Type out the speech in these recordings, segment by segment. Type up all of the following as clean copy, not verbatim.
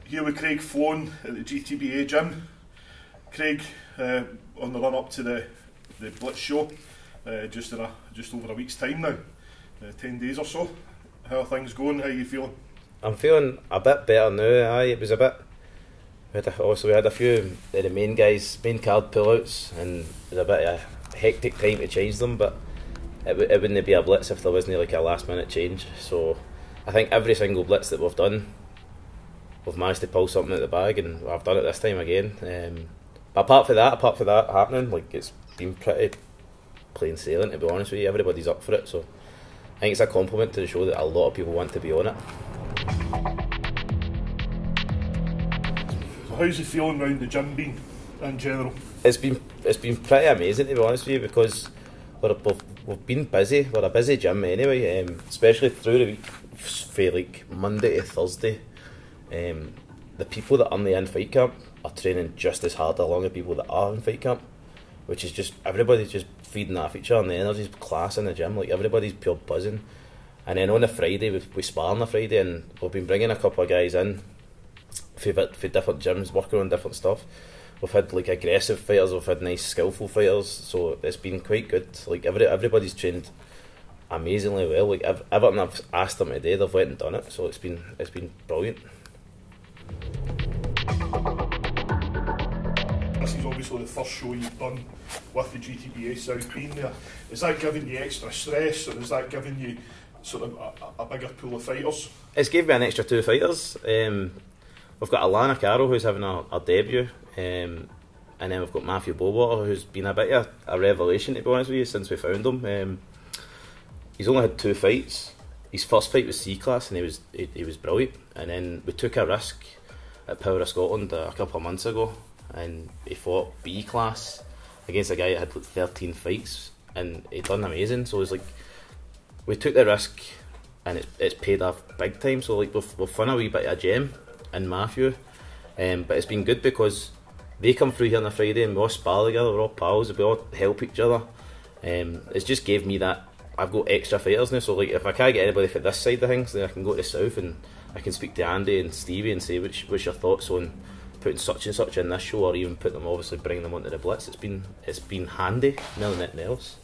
Here with Craig Floan at the GTBA gym. Craig, on the run up to the Blitz show, just over a week's time now, 10 days or so. How are things going? How are you feeling? I'm feeling a bit better now. It was a bit. We had a few of the main card pullouts, and it was a bit of a hectic time to change them. But it wouldn't be a Blitz if there wasn't like a last minute change. So I think every single Blitz that we've done, we've managed to pull something out of the bag, and I've done it this time again. But apart from that happening, like, it's been pretty plain sailing, to be honest with you. Everybody's up for it, so I think it's a compliment to the show that a lot of people want to be on it. So how's the feeling around the gym been in general? It's been pretty amazing, to be honest with you, because we've been busy. We're a busy gym anyway, especially through the week, from like Monday to Thursday. The people that aren't in fight camp are training just as hard along the people that are in fight camp, which is just, everybody's just feeding off each other, and the energy's class in the gym. Like, everybody's pure buzzing. And then on a Friday, we spar on a Friday, and we've been bringing a couple of guys in for different gyms, working on different stuff. We've had like aggressive fighters, we've had nice skillful fighters, so it's been quite good. Like, everybody's trained amazingly well. Like, everything I've asked them to do, they've went and done it, so it's been brilliant. This is obviously the first show you've done with the GTBA South being there. Is that giving you extra stress, or is that giving you sort of a bigger pool of fighters? It's given me an extra 2 fighters. We've got Alana Carroll, who's having a debut, and then we've got Matthew Bowater, who's been a bit of a revelation, to be honest with you, since we found him. He's only had 2 fights. His first fight was C-class, and he was brilliant. And then we took a risk at Power of Scotland a couple of months ago, and he fought B-class against a guy that had like 13 fights, and he done amazing. So it's like, we took the risk, and it's paid off big time. So like, we've fun a wee bit of a gem in Matthew, but it's been good because they come through here on a Friday and we all spar together, we're all pals, we all help each other. It's just gave me that, I've got extra fighters now, so like, if I can't get anybody for this side of things, then I can go to the south and I can speak to Andy and Stevie and say what's your thoughts on putting such and such in this show, or even putting them, obviously bringing them onto the Blitz. It's been handy more than anything else.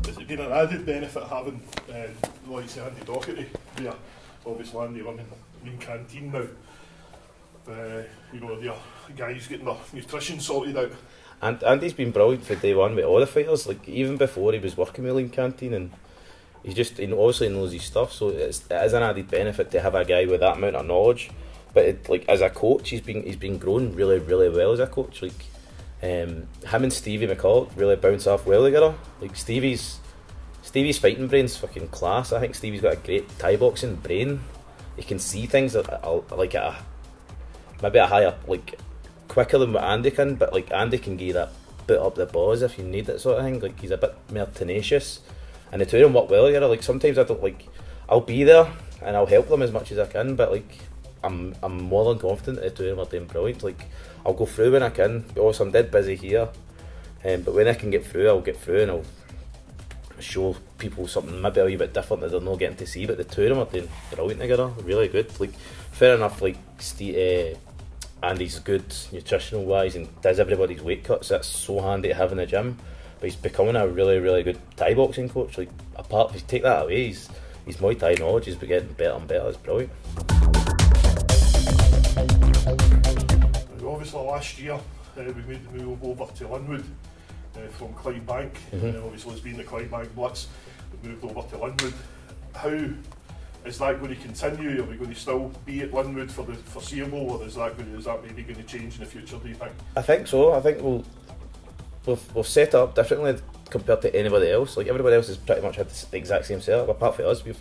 Has it been an added benefit having like say Andy Docherty there? Obviously Andy running the main canteen now. You know, the guys getting their nutrition sorted out. And Andy's been brilliant for day one with all the fighters. Like, even before he was working with Lean Canteen, and he obviously knows his stuff. So it is an added benefit to have a guy with that amount of knowledge. But like, as a coach, he's been growing really, really well as a coach. Like, him and Stevie McCall really bounce off well together. Like, Stevie's fighting brain's fucking class. I think Stevie's got a great Thai boxing brain. He can see things like at maybe a higher, like, quicker than what Andy can, but like, Andy can give that bit up the balls if you need it, sort of thing. Like, he's a bit more tenacious, and the two of them work well together. Like, sometimes I'll be there and I'll help them as much as I can, but like, I'm more than confident that the two of them are doing brilliant. Like, I'll go through when I can. Also, I'm dead busy here, but when I can get through, I'll get through, and I'll show people something maybe a wee bit different that they're not getting to see. But the two of them are doing brilliant together, really good. Like, fair enough, like, Andy's good nutritional wise and does everybody's weight cuts. That's so handy to have in the gym. But he's becoming a really, really good Thai boxing coach. Like, apart if you take that away, his Muay Thai knowledge is getting better and better. It's brilliant. Obviously last year we made the move over to Linwood from Clydebank. Obviously it's been the Clydebank Blitz. We moved over to Linwood. How is that going to continue? Are we going to still be at Linwood for the foreseeable, or is that maybe going to change in the future, do you think? I think so. I think we've set it up differently compared to anybody else. Like, everybody else has pretty much had the exact same setup, apart from us. The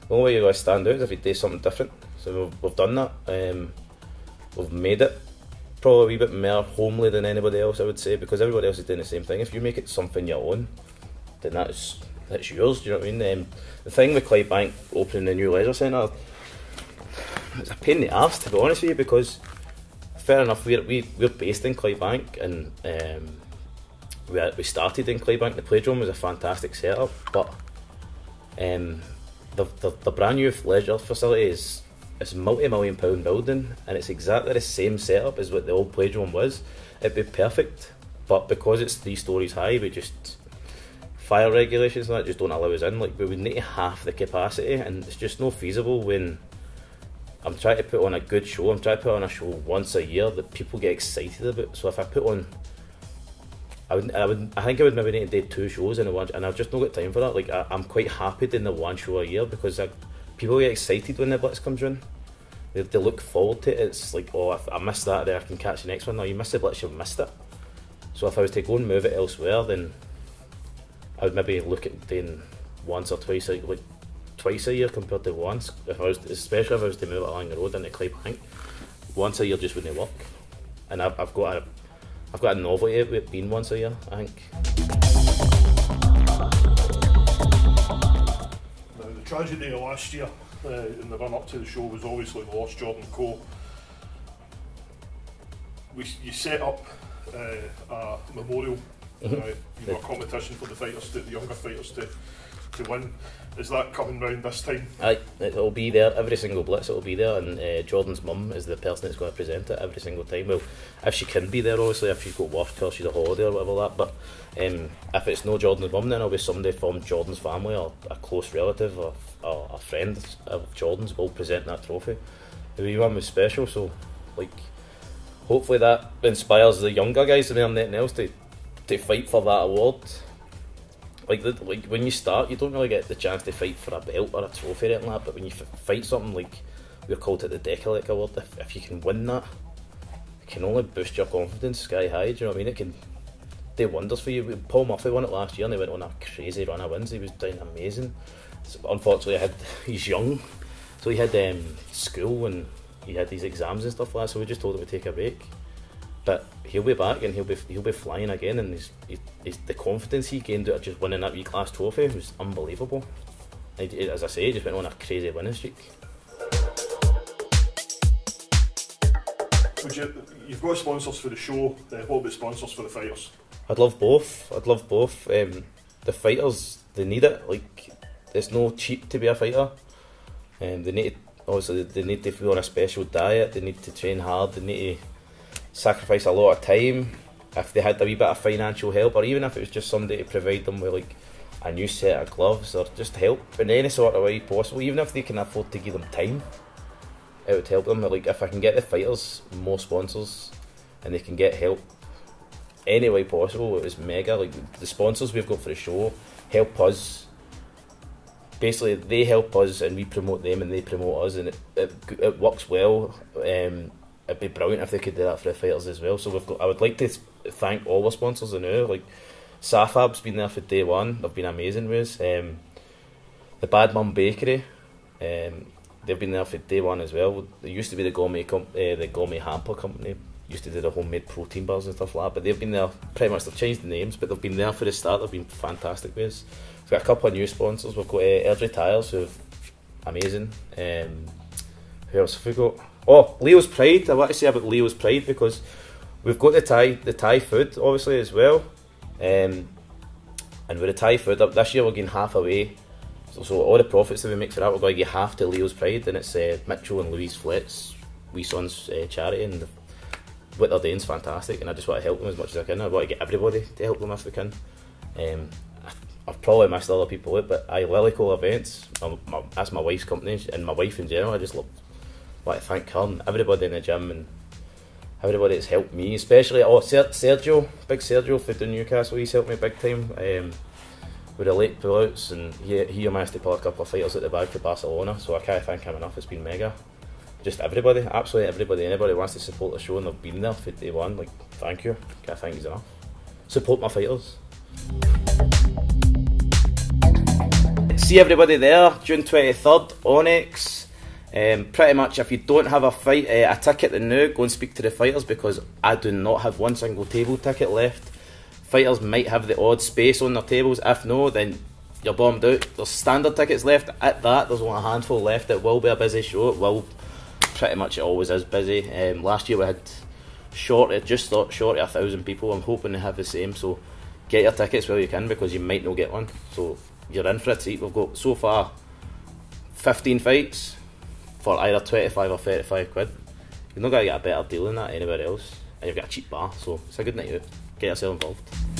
only way you're going to stand out is if you do something different. So we've done that. We've made it probably a wee bit more homely than anybody else, I would say, because everybody else is doing the same thing. If you make it something your own, then that's yours, do you know what I mean? The thing with Clydebank opening the new leisure centre, it's a pain in the arse, to be honest with you, because fair enough, we're based in Clydebank, and we started in Clydebank. The Playground was a fantastic setup, but the brand new leisure facility is multi-million-pound building, and it's exactly the same setup as what the old Playground was. It'd be perfect, but because it's 3 stories high, we just fire regulations and that just don't allow us in. Like, we would need half the capacity, and it's just not feasible when I'm trying to put on a good show. I'm trying to put on a show once a year that people get excited about. So if I put on, I think I would maybe need to do 2 shows in a one, and I've just not got time for that. Like, I'm quite happy doing the 1 show a year because people get excited when the Blitz comes in. They look forward to it. It's like, oh, if I missed that there, I can catch the next one. No, you missed the Blitz, you've missed it. So if I was to go and move it elsewhere, then I would maybe look at doing once or twice, like twice a year compared to once. Especially if I was to move it along the road into Clydebank, once a year just wouldn't work. And I've got a novelty with it being once a year, I think. Now, the tragedy of last year in the run up to the show was obviously the lost Jordan Cole. You set up a memorial, a competition for the younger fighters to win. Is that coming round this time? Aye, it'll be there every single Blitz. It'll be there, and Jordan's mum is the person that's going to present it every single time. Well, if she can be there, obviously, if she's got work or she's a holiday or whatever that. But if it's no Jordan's mum, then it'll be somebody from Jordan's family or a close relative or a friend of Jordan's will present that trophy. The wee one was special, so like hopefully that inspires the younger guys and anything else to fight for that award. Like when you start, you don't really get the chance to fight for a belt or a trophy or anything like that, but when you fight something like, we're called it the Decalic Award, if you can win that, it can only boost your confidence sky high, do you know what I mean? It can do wonders for you. Paul Murphy won it last year and he went on a crazy run of wins. He was doing amazing. So unfortunately, he's young, so he had school and he had these exams and stuff like that, so we just told him to take a break. But he'll be back and he'll be flying again, and he's the confidence he gained out of just winning that wee class trophy was unbelievable. As I say, he just went on a crazy winning streak. You've got sponsors for the show. What about sponsors for the fighters? I'd love both. The fighters, they need it. Like, it's no cheap to be a fighter. They need to be on a special diet. They need to train hard. They need to sacrifice a lot of time. If they had a wee bit of financial help, or even if it was just somebody to provide them with like a new set of gloves, or just help in any sort of way possible, even if they can afford to give them time, it would help them. Like, if I can get the fighters more sponsors and they can get help any way possible, it was mega. Like, the sponsors we've got for the show help us. Basically, they help us and we promote them and they promote us, and it works well. It'd be brilliant if they could do that for the fighters as well. So I would like to thank all the sponsors I know. Like, Safab's been there for day one. They've been amazing with us. The Bad Mum Bakery, they've been there for day one as well. They used to be the gourmet hamper company. Used to do the homemade protein bars and stuff like that. But they've been there pretty much. They've changed the names, but they've been there for the start. They've been fantastic with us. We've got a couple of new sponsors. We've got Airdrie Tyres, who've amazing. Who else have we got? Oh, Leo's Pride. I want to say about Leo's Pride because we've got the Thai food obviously as well, and with the Thai food this year we're getting half away. So all the profits that we make for that, we're going to give half to Leo's Pride, and it's Mitchell and Louise Flett's wee son's charity, and what they're doing is fantastic, and I just want to help them as much as I can. I want to get everybody to help them if we can. I've probably missed other people out, but Lilycole Events, that's my wife's company, and my wife in general. I just want to thank her and everybody in the gym and everybody that's helped me, especially Sergio, big Sergio for the Newcastle. He's helped me big time with the late pullouts, and he managed to pull a couple of fighters at the bag for Barcelona, so I can't thank him enough. It's been mega. Just everybody, absolutely everybody, anybody who wants to support the show and they've been there for day one, like, thank you. Can't thank you enough. Support my fighters. See everybody there, June 23rd, Onyx. Pretty much, if you don't have a ticket then now, go and speak to the fighters, because I do not have one single table ticket left. Fighters might have the odd space on their tables. If no, then you're bombed out. There's standard tickets left. At that, there's only a handful left. It will be a busy show. Pretty much it always is busy. Last year we had short of 1,000 people. I'm hoping to have the same, so get your tickets while you can, because you might not get one, so you're in for a treat. We've got so far 15 fights for either 25 or 35 quid. You're not going to get a better deal than that anywhere else, and you've got a cheap bar, so it's a good night out. Get yourself involved.